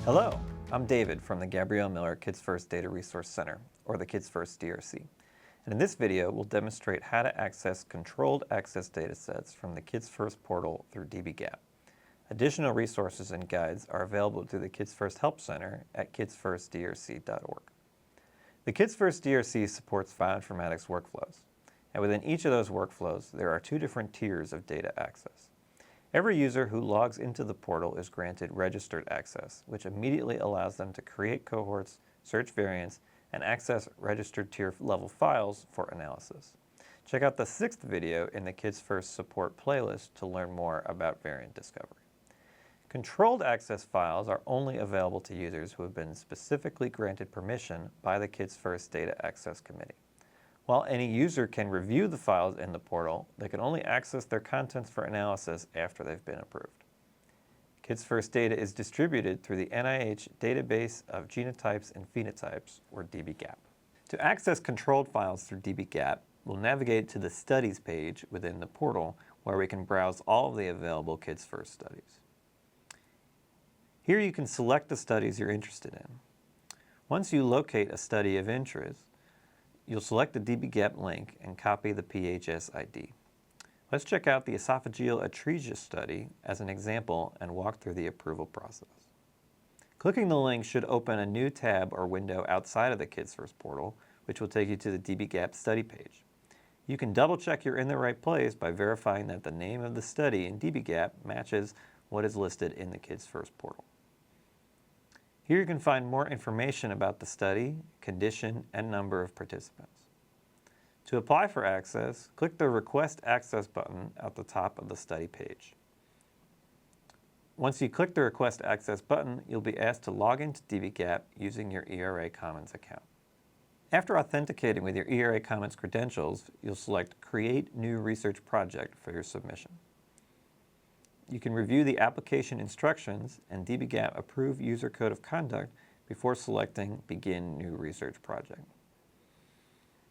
Hello, I'm David from the Gabriella Miller Kids First Data Resource Center, or the Kids First DRC. And in this video, we'll demonstrate how to access controlled access datasets from the Kids First portal through dbGaP. Additional resources and guides are available through the Kids First Help Center at kidsfirstdrc.org. The Kids First DRC supports bioinformatics workflows, and within each of those workflows, there are two different tiers of data access. Every user who logs into the portal is granted registered access, which immediately allows them to create cohorts, search variants, and access registered tier level files for analysis. Check out the 6th video in the Kids First support playlist to learn more about variant discovery. Controlled access files are only available to users who have been specifically granted permission by the Kids First Data Access Committee. While any user can review the files in the portal, they can only access their contents for analysis after they've been approved. Kids First data is distributed through the NIH Database of Genotypes and Phenotypes, or dbGaP. To access controlled files through dbGaP, we'll navigate to the Studies page within the portal, where we can browse all of the available Kids First studies. Here you can select the studies you're interested in. Once you locate a study of interest, you'll select the dbGaP link and copy the PHS ID. Let's check out the esophageal atresia study as an example and walk through the approval process. Clicking the link should open a new tab or window outside of the Kids First portal, which will take you to the dbGaP study page. You can double check you're in the right place by verifying that the name of the study in dbGaP matches what is listed in the Kids First portal. Here you can find more information about the study, condition, and number of participants. To apply for access, click the Request Access button at the top of the study page. Once you click the Request Access button, you'll be asked to log into dbGaP using your ERA Commons account. After authenticating with your ERA Commons credentials, you'll select Create New Research Project for your submission. You can review the application instructions and dbGaP Approve User Code of Conduct before selecting Begin New Research Project.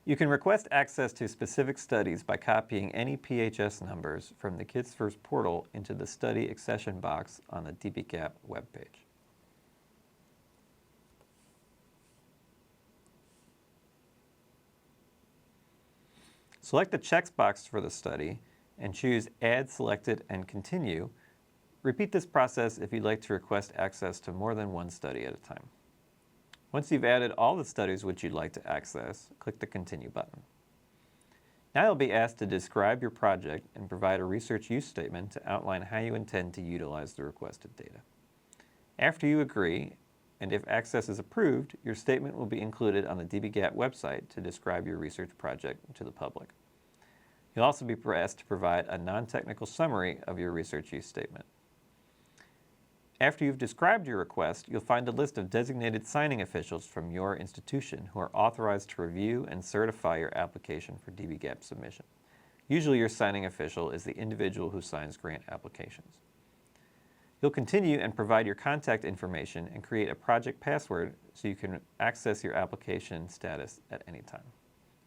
You can request access to specific studies by copying any PHS numbers from the Kids First portal into the study accession box on the dbGaP webpage. Select the checkbox for the study and choose Add Selected and Continue. Repeat this process if you'd like to request access to more than one study at a time. Once you've added all the studies which you'd like to access, click the Continue button. Now you'll be asked to describe your project and provide a research use statement to outline how you intend to utilize the requested data. After you agree, and if access is approved, your statement will be included on the dbGaP website to describe your research project to the public. You'll also be asked to provide a non-technical summary of your research use statement. After you've described your request, you'll find a list of designated signing officials from your institution who are authorized to review and certify your application for dbGaP submission. Usually your signing official is the individual who signs grant applications. You'll continue and provide your contact information and create a project password so you can access your application status at any time.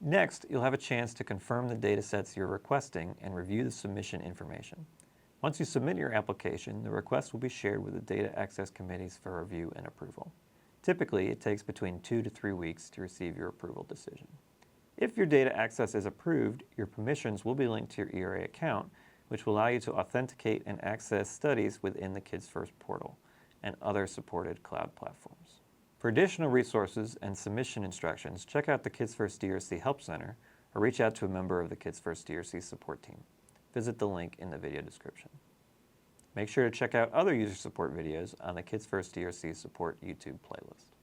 Next, you'll have a chance to confirm the datasets you're requesting and review the submission information. Once you submit your application, the request will be shared with the data access committees for review and approval. Typically, it takes between 2 to 3 weeks to receive your approval decision. If your data access is approved, your permissions will be linked to your ERA account, which will allow you to authenticate and access studies within the Kids First portal and other supported cloud platforms. For additional resources and submission instructions, check out the Kids First DRC Help Center or reach out to a member of the Kids First DRC support team. Visit the link in the video description. Make sure to check out other user support videos on the Kids First DRC support YouTube playlist.